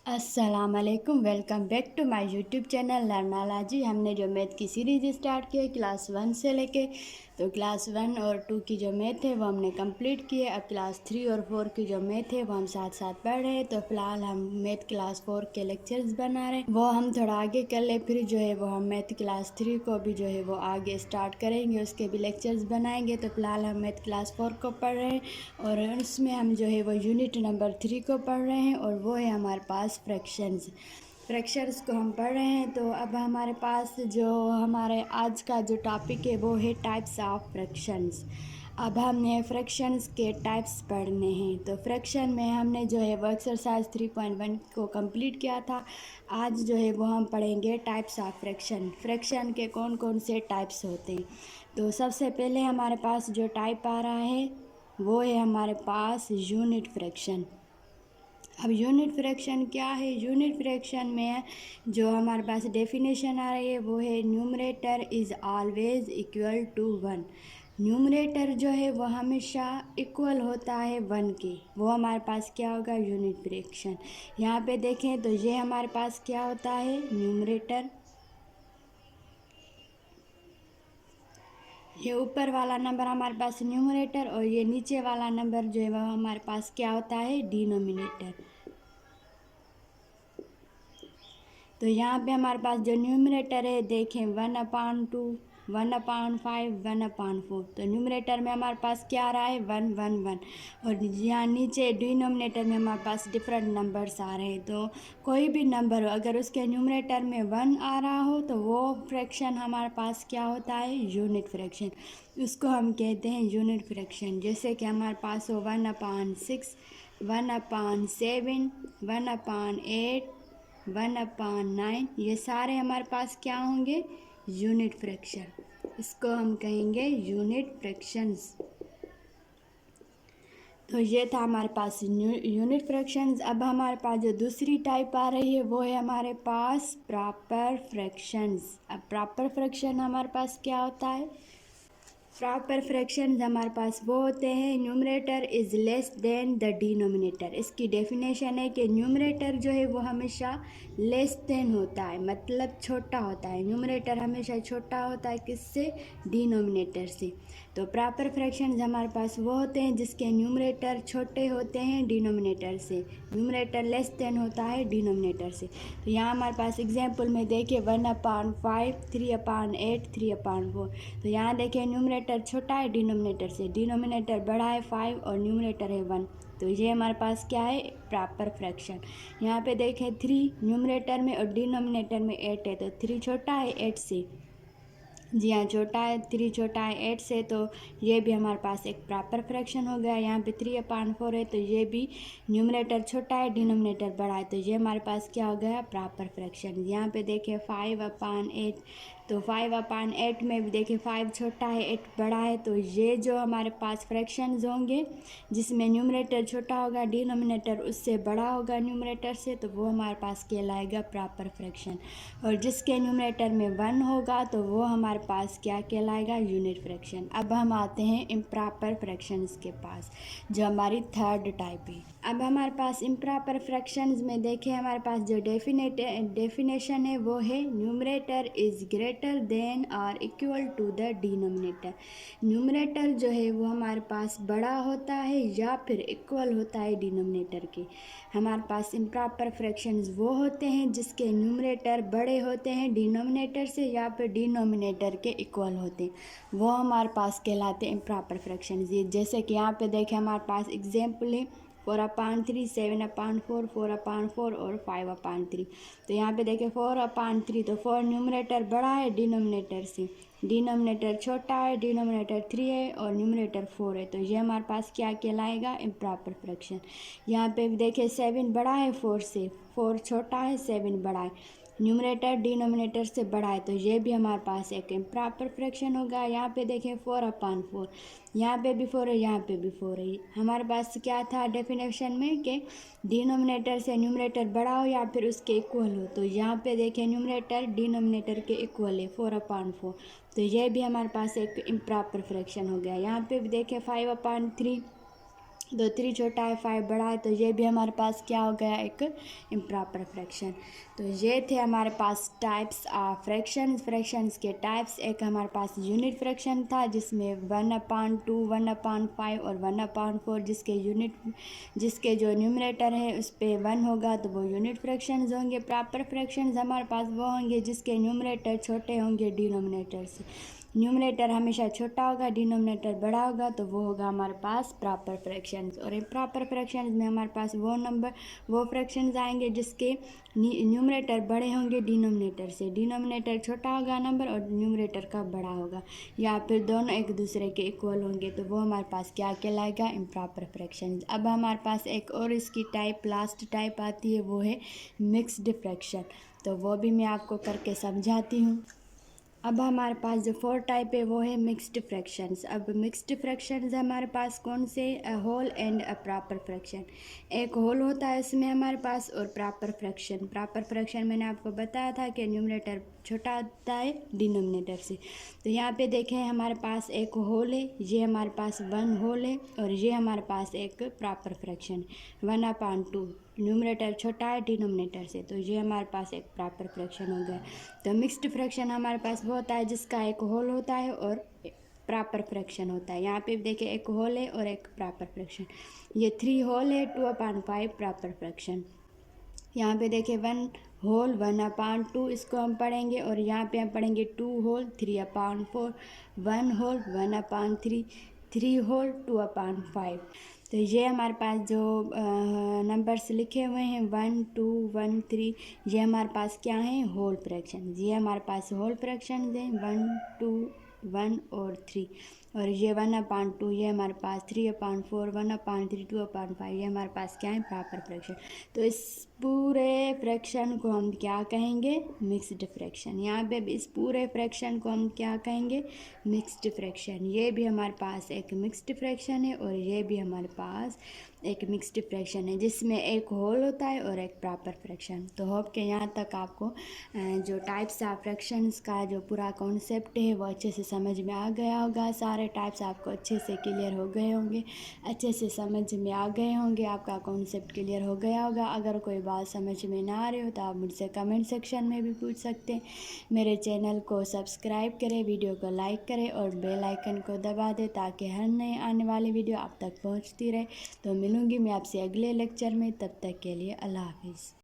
अस्सलाम वालेकुम। Welcome back to my YouTube channel Learnalogy. हमने जो मैथ की सीरीज़ स्टार्ट की है क्लास 1 से लेके तो क्लास 1 और 2 की जो मैथ है वो हमने कंप्लीट की है। अब क्लास 3 और 4 की जो मैथ है वो हम साथ साथ पढ़ रहे हैं। तो फिलहाल हम मैथ क्लास 4 के लेक्चर्स बना रहे हैं, वो हम थोड़ा आगे कर ले, फिर जो है वो हम मैथ क्लास 3 को भी जो है वो आगे स्टार्ट करेंगे, उसके भी लेक्चर्स बनाएंगे। तो फिलहाल हम मैथ क्लास 4 को पढ़ रहे हैं और उसमें हम जो है वो यूनिट नंबर 3 को पढ़ रहे हैं और वो है हमारे पास फ्रैक्शंस को हम पढ़ रहे हैं। तो अब हमारे पास जो हमारे आज का जो टॉपिक है वो है टाइप्स ऑफ फ्रैक्शंस। अब हमने फ्रैक्शंस के टाइप्स पढ़ने हैं। तो फ्रैक्शन में हमने जो है वो एक्सरसाइज 3.1 को कंप्लीट किया था। आज जो है वो हम पढ़ेंगे टाइप्स ऑफ फ्रैक्शन के कौन कौन से टाइप्स होते हैं। तो सबसे पहले हमारे पास जो टाइप आ रहा है वो है हमारे पास यूनिट फ्रैक्शन। अब यूनिट फ्रैक्शन क्या है? यूनिट फ्रैक्शन में जो हमारे पास डेफिनेशन आ रही है वो है numerator is always equal to 1। Numerator जो है वो हमेशा इक्वल होता है 1 के। वो हमारे पास क्या होगा? Unit fraction. यहाँ पे देखें तो ये हमारे पास क्या होता है? न्यूमरेटर। ये ऊपर वाला नंबर हमारे पास न्यूमरेटर और ये नीचे वाला नंबर जो है वो हमारे पास क्या होता है? डिनोमिनेटर। तो यहाँ पे हमारे पास जो न्यूमरेटर है देखें 1/2, 1/5, 1/4। तो न्यूमरेटर में हमारे पास क्या आ रहा है? 1 1 1। और यहाँ नीचे डिनोमिनेटर में हमारे पास डिफरेंट नंबर्स आ रहे हैं। तो कोई भी नंबर हो अगर उसके न्यूमरेटर में 1 आ रहा हो तो वो फ्रैक्शन हमारे पास क्या होता है? Unit fraction. उसको हम कहते हैं यूनिट फ्रैक्शन। जैसे कि हमारे पास हो 1/6, 1/7, 1/8, 1/9। ये सारे हमारे पास क्या होंगे? Unit fraction. इसको हम कहेंगे यूनिट फ्रैक्शंस। तो ये था हमारे पास यूनिट फ्रैक्शंस। अब हमारे पास जो दूसरी टाइप आ रही है वो है हमारे पास प्रॉपर फ्रैक्शंस। अब प्रॉपर फ्रैक्शन हमारे पास क्या होता है? प्रॉपर फ्रैक्शंस हमारे पास वो होते हैं numerator is less than the denominator. इसकी डेफिनेशन है कि न्यूमरेटर जो है वो हमेशा लेस देन होता है, मतलब छोटा होता है। न्यूमरेटर हमेशा छोटा होता है किससे? डिनोमिनेटर से। तो प्रॉपर फ्रैक्शंस हमारे पास वो होते हैं जिसके न्यूमरेटर छोटे होते हैं डिनोमिनेटर से, न्यूमरेटर लेस देन होता है डिनोमिनेटर से। तो यहाँ हमारे पास एग्जाम्पल में देखिए 1/5, 3/8, 3/4। तो यहाँ देखिए न्यूमरेटर छोटा है डिनोमिनेटर से, डिनोमिनेटर बड़ा है 5 और न्यूमरेटर है 1। तो ये हमारे पास क्या है? Proper fraction. यहाँ पे देखें 3 न्यूमरेटर में और डिनोमिनेटर में 8 है, तो 3 छोटा है 8 से। जी हाँ, छोटा है, 3 छोटा है 8 से। तो ये भी हमारे पास एक प्रॉपर फ्रैक्शन हो गया। यहाँ पे 3/4 है तो ये भी न्यूमरेटर छोटा है डिनोमिनेटर बड़ा है, तो ये हमारे पास क्या हो गया? Proper fraction. यहाँ पे देखिए 5/8, तो 5/8 में भी देखिए 5 छोटा है 8 बड़ा है। तो ये जो हमारे पास फ्रैक्शंस होंगे जिसमें न्यूमरेटर छोटा होगा डिनोमिनेटर उससे बड़ा होगा न्यूमरेटर से, तो वो हमारे पास कहलाएगा प्रॉपर फ्रैक्शन। और जिसके न्यूमरेटर में 1 होगा तो वो हमारे पास क्या कहलाएगा? Unit fraction. अब हम आते हैं इम्प्रॉपर फ्रैक्शंस के पास, जो हमारी थर्ड टाइप है। अब हमारे पास इम्प्रॉपर फ्रैक्शंस में देखें हमारे पास जो डेफिनेशन है वो है न्यूमरेटर इज़ ग्रेटर देन और equal to the denominator. Numerator जो है वो हमारे पास बड़ा होता है या फिर इक्वल होता है डिनोमिनेटर के। हमारे पास इम्प्रॉपर फ्रैक्शंस वो होते हैं जिसके न्यूमरेटर बड़े होते हैं डिनोमिनेटर से या फिर डिनोमिनेटर के इक्वल होते हैं, वो हमारे पास कहलाते हैं इम्प्रॉपर फ्रैक्शंस। ये जैसे कि यहाँ पे देखें हमारे पास एग्जाम्पल है 4/3, 7/4, 4/4 और 5/3। तो यहाँ पे देखें 4/3, तो 4 न्यूमरेटर बड़ा है डिनोमिनेटर से, डिनोमिनेटर छोटा है, डिनोमिनेटर 3 है और न्यूमरेटर 4 है। तो ये हमारे पास क्या कहलाएगा? Improper fraction. यहाँ पे भी देखिए 7 बड़ा है 4 से, 4 छोटा है 7 बड़ा है, न्यूमरेटर डिनोमिनेटर से बड़ा है, तो ये भी हमारे पास एक इम्प्रॉपर फ्रैक्शन होगा। यहाँ पे देखें 4/4, यहाँ पे भी 4 है, यहाँ पे भी 4 है। हमारे पास क्या था डेफिनेशन में कि डिनोमिनेटर से न्यूमरेटर बड़ा हो या फिर उसके इक्वल हो। तो यहाँ पे देखें न्यूमरेटर डिनोमिनेटर के इक्वल है 4/4, तो ये भी हमारे पास एक इम्प्रॉपर फ्रैक्शन हो गया। यहाँ पे भी देखें 5/3, तो 3 छोटा है 5 बड़ा है, तो ये भी हमारे पास क्या हो गया, एक इम्प्रॉपर फ्रैक्शन। तो ये थे हमारे पास टाइप्स ऑफ फ्रैक्शंस। फ्रैक्शंस के टाइप्स, एक हमारे पास यूनिट फ्रैक्शन था जिसमें 1/2, 1/5 और 1/4 जिसके जो न्यूमरेटर है उस पर 1 होगा तो वो यूनिट फ्रैक्शंस होंगे। प्रॉपर फ्रैक्शंस हमारे पास वो होंगे जिसके न्यूमरेटर छोटे होंगे डिनोमिनेटर से। न्यूमरेटर हमेशा छोटा होगा, डिनोमिनेटर बड़ा होगा, तो वो होगा हमारे पास प्रॉपर फ्रैक्शंस। और इम्प्रॉपर फ्रैक्शंस में हमारे पास वो फ्रैक्शंस आएंगे जिसके न्यूमरेटर बड़े होंगे डिनोमिनेटर से। डिनोमिनेटर छोटा होगा नंबर और न्यूमरेटर का बड़ा होगा, या फिर दोनों एक दूसरे के इक्वल होंगे, तो वो हमारे पास क्या कहलाएगा, इम्प्रॉपर फ्रैक्शंस। अब हमारे पास एक और इसकी टाइप, लास्ट टाइप आती है, वो है मिक्स्ड फ्रैक्शन। तो वो भी मैं आपको करके समझाती हूँ। अब हमारे पास जो 4 टाइप है वो है मिक्स्ड फ्रैक्शंस। अब मिक्स्ड फ्रैक्शंस हमारे पास कौन से, a whole and a proper fraction. एक होल होता है इसमें हमारे पास, और प्रॉपर फ्रैक्शन। प्रॉपर फ्रैक्शन मैंने आपको बताया था कि न्यूमरेटर छोटा होता है डिनोमिनेटर से। तो यहाँ पे देखें हमारे पास एक होल है, ये हमारे पास 1 होल है, और ये हमारे पास एक प्रॉपर फ्रैक्शन 1/2। न्यूमरेटर छोटा है डिनोमिनेटर से, तो ये हमारे पास एक प्रॉपर फ्रैक्शन हो गया। तो मिक्स्ड फ्रैक्शन हमारे पास वो होता है जिसका एक होल होता है और प्रॉपर फ्रैक्शन होता है। यहाँ पे देखिए एक होल है और एक प्रॉपर फ्रैक्शन। ये 3 होल है, 2/5 प्रॉपर फ्रैक्शन। यहाँ पे देखिए 1 होल 1/2 इसको हम पढ़ेंगे, और यहाँ पे हम पढ़ेंगे 2 होल 3/4, 1 होल 1/3, 3 होल 2/5। तो ये हमारे पास जो नंबर्स लिखे हुए हैं 1 2 1 3, ये हमारे पास क्या हैं, होल फ्रैक्शन। ये हमारे पास होल फ्रैक्शन हैं 1 2 1 और 3। और ये 1/2, ये हमारे पास 3/4, 1/3, 2/5, ये हमारे पास क्या है, प्रॉपर फ्रैक्शन। तो इस पूरे फ्रैक्शन को हम क्या कहेंगे, मिक्स्ड फ्रैक्शन। यहाँ पे भी इस पूरे फ्रैक्शन को हम क्या कहेंगे, मिक्स्ड फ्रैक्शन। ये भी हमारे पास एक मिक्स्ड फ्रैक्शन है, और ये भी हमारे पास एक मिक्स्ड फ्रैक्शन है जिसमें एक होल होता है और एक प्रॉपर फ्रैक्शन। तो होप के यहाँ तक आपको जो टाइप्स ऑफ फ्रैक्शंस का जो पूरा कॉन्सेप्ट है वो अच्छे से समझ में आ गया होगा। सारे टाइप्स आपको अच्छे से क्लियर हो गए होंगे, अच्छे से समझ में आ गए होंगे, आपका कॉन्सेप्ट क्लियर हो गया होगा। अगर कोई बात समझ में ना आ रही हो तो आप मुझसे कमेंट सेक्शन में भी पूछ सकते हैं। मेरे चैनल को सब्सक्राइब करें, वीडियो को लाइक करें और बेल आइकन को दबा दें ताकि हर नए आने वाली वीडियो आप तक पहुंचती रहे। तो मिलूंगी मैं आपसे अगले लेक्चर में, तब तक के लिए अल्लाह हाफिज़।